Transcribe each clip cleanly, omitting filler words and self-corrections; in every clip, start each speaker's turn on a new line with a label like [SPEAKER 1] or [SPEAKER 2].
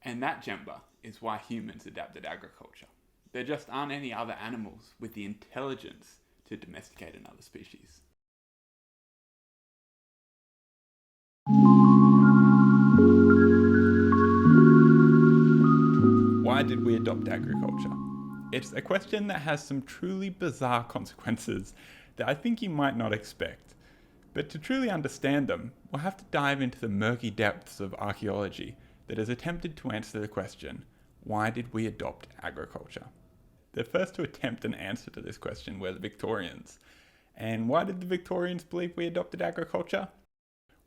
[SPEAKER 1] And that, Jemba, is why humans adapted agriculture. There just aren't any other animals with the intelligence to domesticate another species. Why did we adopt agriculture? It's a question that has some truly bizarre consequences that I think you might not expect. But to truly understand them, we'll have to dive into the murky depths of archaeology that has attempted to answer the question, why did we adopt agriculture? The first to attempt an answer to this question were the Victorians. And why did the Victorians believe we adopted agriculture?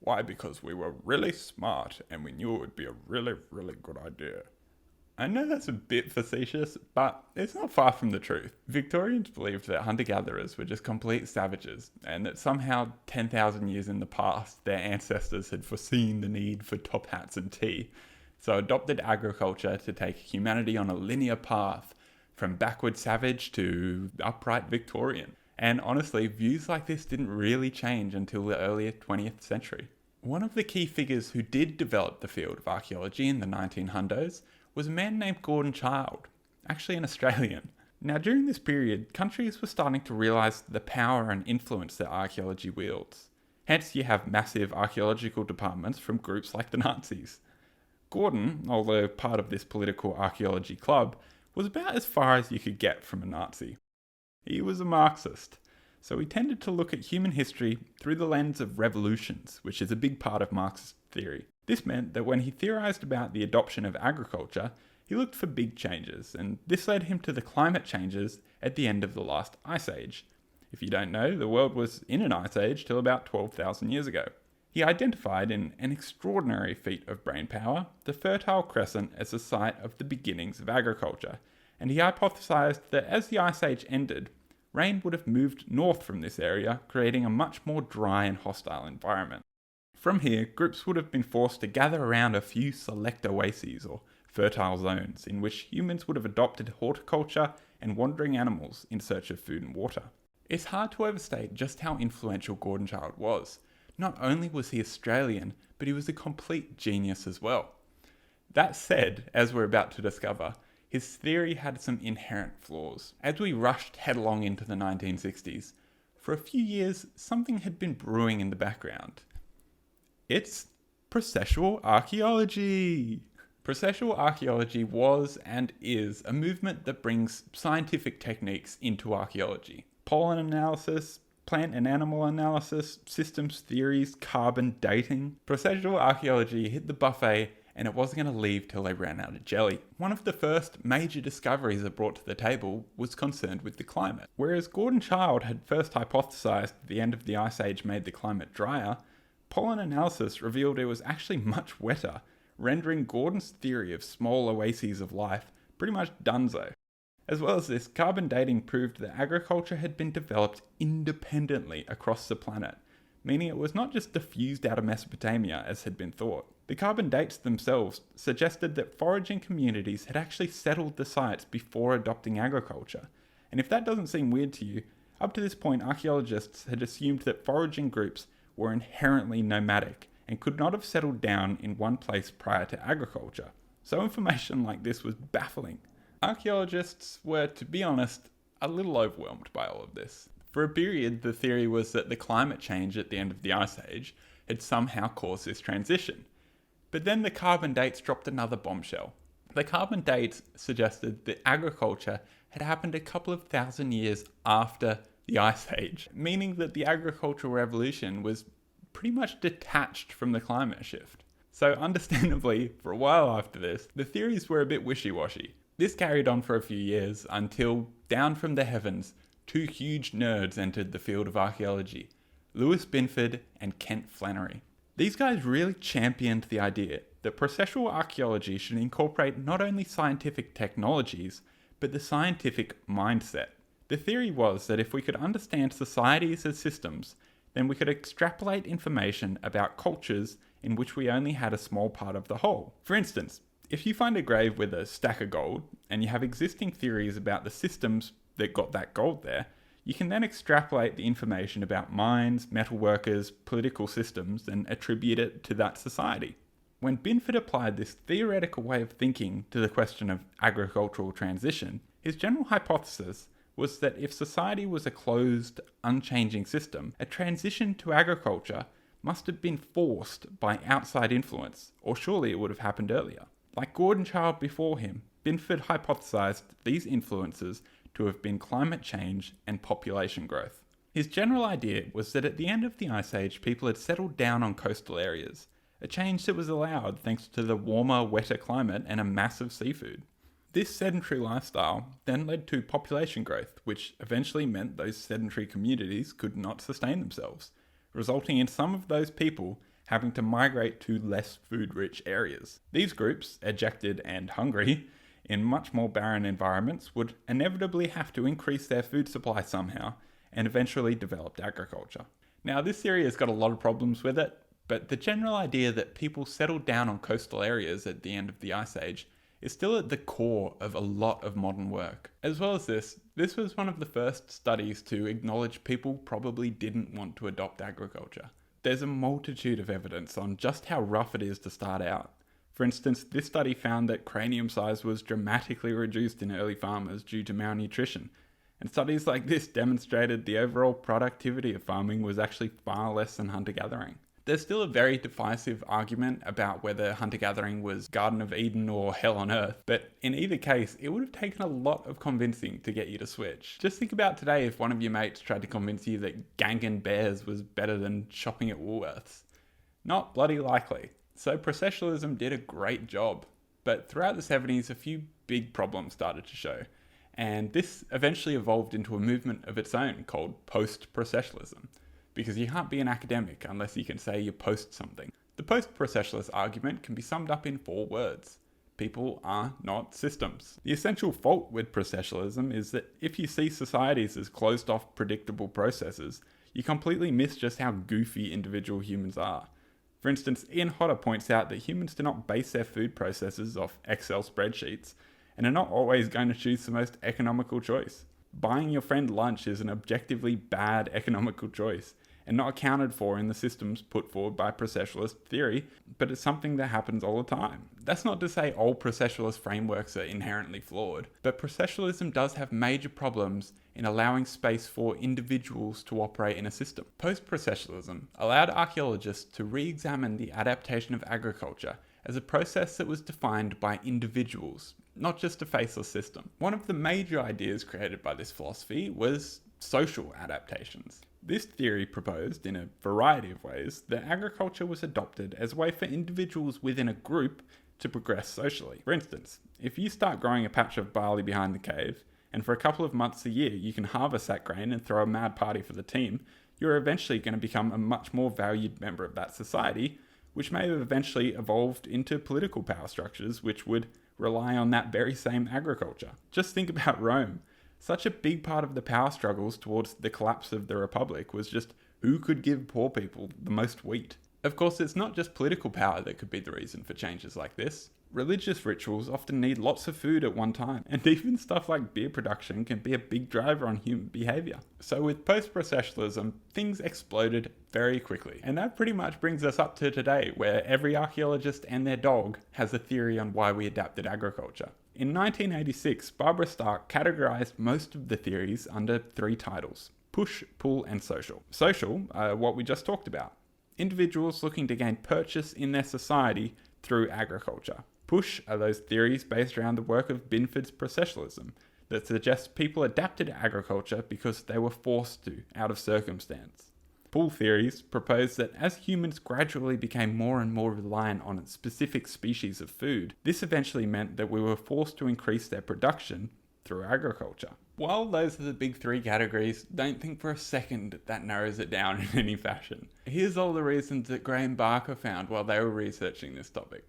[SPEAKER 1] Why? Because we were really smart and we knew it would be a really, really good idea. I know that's a bit facetious, but it's not far from the truth. Victorians believed that hunter-gatherers were just complete savages, and that somehow 10,000 years in the past, their ancestors had foreseen the need for top hats and tea, so adopted agriculture to take humanity on a linear path from backward savage to upright Victorian. And honestly, views like this didn't really change until the early 20th century. One of the key figures who did develop the field of archaeology in the 1900s was a man named Gordon Childe, actually an Australian. Now, during this period, countries were starting to realise the power and influence that archaeology wields. Hence, you have massive archaeological departments from groups like the Nazis. Gordon, although part of this political archaeology club, was about as far as you could get from a Nazi. He was a Marxist, so he tended to look at human history through the lens of revolutions, which is a big part of Marxist theory. This meant that when he theorised about the adoption of agriculture, he looked for big changes, and this led him to the climate changes at the end of the last ice age. If you don't know, the world was in an ice age till about 12,000 years ago. He identified in an extraordinary feat of brainpower the Fertile Crescent as the site of the beginnings of agriculture, and he hypothesised that as the ice age ended, rain would have moved north from this area, creating a much more dry and hostile environment. From here, groups would have been forced to gather around a few select oases or fertile zones in which humans would have adopted horticulture and wandering animals in search of food and water. It's hard to overstate just how influential Gordon Childe was. Not only was he Australian, but he was a complete genius as well. That said, as we're about to discover, his theory had some inherent flaws. As we rushed headlong into the 1960s, for a few years something had been brewing in the background. It's processual archaeology. Processual archaeology was and is a movement that brings scientific techniques into archaeology. Pollen analysis, plant and animal analysis, systems theories, carbon dating. Processual archaeology hit the buffet and it wasn't going to leave till they ran out of jelly. One of the first major discoveries it brought to the table was concerned with the climate. Whereas Gordon Childe had first hypothesized that the end of the ice age made the climate drier, pollen analysis revealed it was actually much wetter, rendering Gordon's theory of small oases of life pretty much donezo. As well as this, carbon dating proved that agriculture had been developed independently across the planet, meaning it was not just diffused out of Mesopotamia as had been thought. The carbon dates themselves suggested that foraging communities had actually settled the sites before adopting agriculture. And if that doesn't seem weird to you, up to this point archaeologists had assumed that foraging groups were inherently nomadic and could not have settled down in one place prior to agriculture. So information like this was baffling. Archaeologists were, to be honest, a little overwhelmed by all of this. For a period, the theory was that the climate change at the end of the Ice Age had somehow caused this transition. But then the carbon dates dropped another bombshell. The carbon dates suggested that agriculture had happened a couple of thousand years after the Ice Age, meaning that the agricultural revolution was pretty much detached from the climate shift. So understandably, for a while after this, the theories were a bit wishy-washy. This carried on for a few years until, down from the heavens, two huge nerds entered the field of archaeology, Lewis Binford and Kent Flannery. These guys really championed the idea that processual archaeology should incorporate not only scientific technologies, but the scientific mindset. The theory was that if we could understand societies as systems, then we could extrapolate information about cultures in which we only had a small part of the whole. For instance, if you find a grave with a stack of gold, and you have existing theories about the systems that got that gold there, you can then extrapolate the information about mines, metalworkers, political systems, and attribute it to that society. When Binford applied this theoretical way of thinking to the question of agricultural transition, his general hypothesis was that if society was a closed, unchanging system, a transition to agriculture must have been forced by outside influence, or surely it would have happened earlier. Like Gordon Child before him, Binford hypothesized these influences to have been climate change and population growth. His general idea was that at the end of the Ice Age, people had settled down on coastal areas, a change that was allowed thanks to the warmer, wetter climate and a massive seafood. This sedentary lifestyle then led to population growth, which eventually meant those sedentary communities could not sustain themselves, resulting in some of those people having to migrate to less food-rich areas. These groups, ejected and hungry, in much more barren environments, would inevitably have to increase their food supply somehow, and eventually developed agriculture. Now, this theory has got a lot of problems with it, but the general idea that people settled down on coastal areas at the end of the Ice Age is still at the core of a lot of modern work. As well as this was one of the first studies to acknowledge people probably didn't want to adopt agriculture. There's a multitude of evidence on just how rough it is to start out. For instance, this study found that cranium size was dramatically reduced in early farmers due to malnutrition, and studies like this demonstrated the overall productivity of farming was actually far less than hunter-gathering. There's still a very divisive argument about whether hunter-gathering was Garden of Eden or Hell on Earth, but in either case, it would have taken a lot of convincing to get you to switch. Just think about today if one of your mates tried to convince you that ganging bears was better than shopping at Woolworths. Not bloody likely. So processionalism did a great job, but throughout the 70s, a few big problems started to show, and this eventually evolved into a movement of its own called Post-Processionalism. Because you can't be an academic unless you can say you post something. The post-processionalist argument can be summed up in 4 words. People are not systems. The essential fault with processionalism is that if you see societies as closed off, predictable processes, you completely miss just how goofy individual humans are. For instance, Ian Hodder points out that humans do not base their food processes off Excel spreadsheets, and are not always going to choose the most economical choice. Buying your friend lunch is an objectively bad economical choice, and not accounted for in the systems put forward by processionalist theory, but it's something that happens all the time. That's not to say all processionalist frameworks are inherently flawed, but processionalism does have major problems in allowing space for individuals to operate in a system. Post-processionalism allowed archaeologists to re-examine the adaptation of agriculture as a process that was defined by individuals, not just a faceless system. One of the major ideas created by this philosophy was social adaptations. This theory proposed, in a variety of ways, that agriculture was adopted as a way for individuals within a group to progress socially. For instance, if you start growing a patch of barley behind the cave, and for a couple of months a year you can harvest that grain and throw a mad party for the team, you're eventually going to become a much more valued member of that society, which may have eventually evolved into political power structures which would rely on that very same agriculture. Just think about Rome. Such a big part of the power struggles towards the collapse of the Republic was just who could give poor people the most wheat. Of course, it's not just political power that could be the reason for changes like this. Religious rituals often need lots of food at one time, and even stuff like beer production can be a big driver on human behaviour. So with post-processionalism, things exploded very quickly. And that pretty much brings us up to today, where every archaeologist and their dog has a theory on why we adapted agriculture. In 1986, Barbara Stark categorized most of the theories under 3 titles: push, pull, and social. Social, what we just talked about. Individuals looking to gain purchase in their society through agriculture. Push are those theories based around the work of Binford's processionalism that suggests people adapted to agriculture because they were forced to, out of circumstance. Pull theories propose that as humans gradually became more and more reliant on a specific species of food, this eventually meant that we were forced to increase their production through agriculture. While those are the big 3 categories, don't think for a second that narrows it down in any fashion. Here's all the reasons that Graham Barker found while they were researching this topic.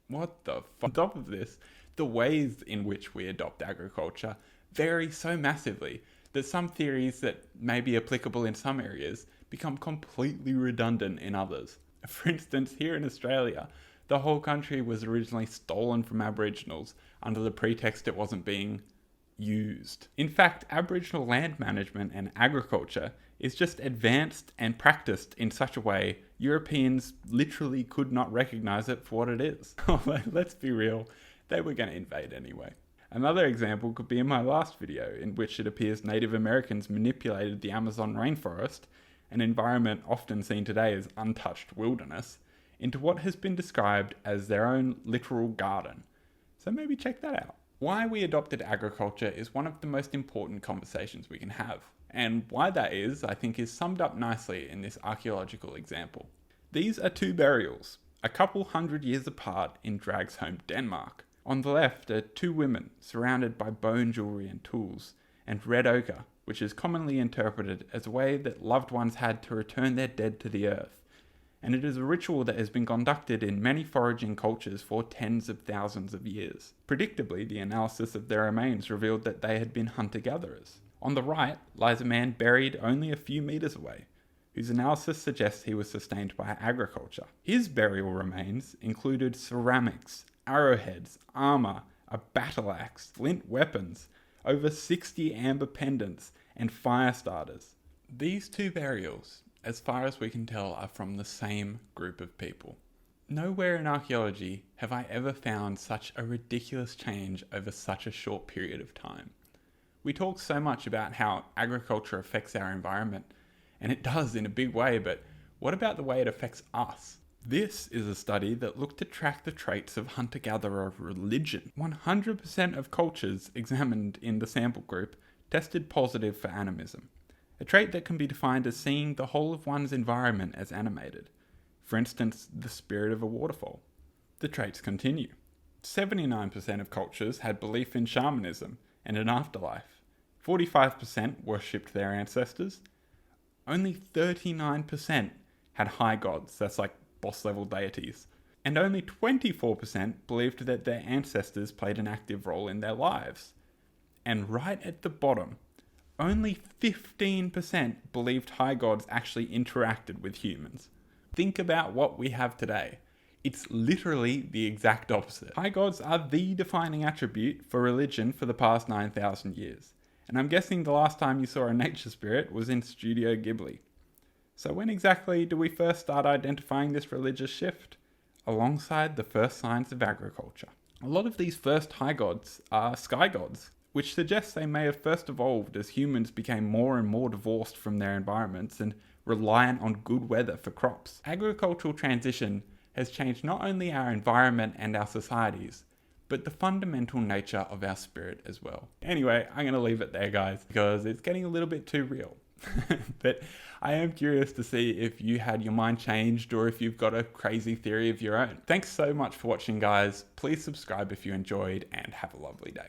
[SPEAKER 1] What the fuck? On top of this, the ways in which we adopt agriculture vary so massively that some theories that may be applicable in some areas become completely redundant in others. For instance, here in Australia, the whole country was originally stolen from Aboriginals under the pretext it wasn't being used. In fact, Aboriginal land management and agriculture is just advanced and practiced in such a way Europeans literally could not recognize it for what it is. Let's be real, they were going to invade anyway. Another example could be in my last video, in which it appears Native Americans manipulated the Amazon rainforest, an environment often seen today as untouched wilderness, into what has been described as their own literal garden. So maybe check that out. Why we adopted agriculture is one of the most important conversations we can have. And why that is, I think, is summed up nicely in this archaeological example. These are two burials, a couple hundred years apart in Dragsholm, Denmark. On the left are two women surrounded by bone jewelry and tools, and red ochre, which is commonly interpreted as a way that loved ones had to return their dead to the earth. And it is a ritual that has been conducted in many foraging cultures for tens of thousands of years. Predictably, the analysis of their remains revealed that they had been hunter-gatherers. On the right lies a man buried only a few meters away, whose analysis suggests he was sustained by agriculture. His burial remains included ceramics, arrowheads, armor, a battle axe, flint weapons, over 60 amber pendants, and fire starters. These two burials, as far as we can tell, are from the same group of people. Nowhere in archaeology have I ever found such a ridiculous change over such a short period of time. We talk so much about how agriculture affects our environment, and it does in a big way, but what about the way it affects us? This is a study that looked to track the traits of hunter-gatherer religion. 100% of cultures examined in the sample group tested positive for animism, a trait that can be defined as seeing the whole of one's environment as animated. For instance, the spirit of a waterfall. The traits continue. 79% of cultures had belief in shamanism and an afterlife. 45% worshipped their ancestors. Only 39% had high gods, that's like boss level deities. And only 24% believed that their ancestors played an active role in their lives. And right at the bottom, only 15% believed high gods actually interacted with humans. Think about what we have today. It's literally the exact opposite. High gods are the defining attribute for religion for the past 9,000 years. And I'm guessing the last time you saw a nature spirit was in Studio Ghibli. So when exactly do we first start identifying this religious shift? Alongside the first signs of agriculture. A lot of these first high gods are sky gods, which suggests they may have first evolved as humans became more and more divorced from their environments and reliant on good weather for crops. Agricultural transition has changed not only our environment and our societies, but the fundamental nature of our spirit as well. Anyway, I'm going to leave it there, guys, because it's getting a little bit too real. But I am curious to see if you had your mind changed or if you've got a crazy theory of your own. Thanks so much for watching, guys. Please subscribe if you enjoyed, and have a lovely day.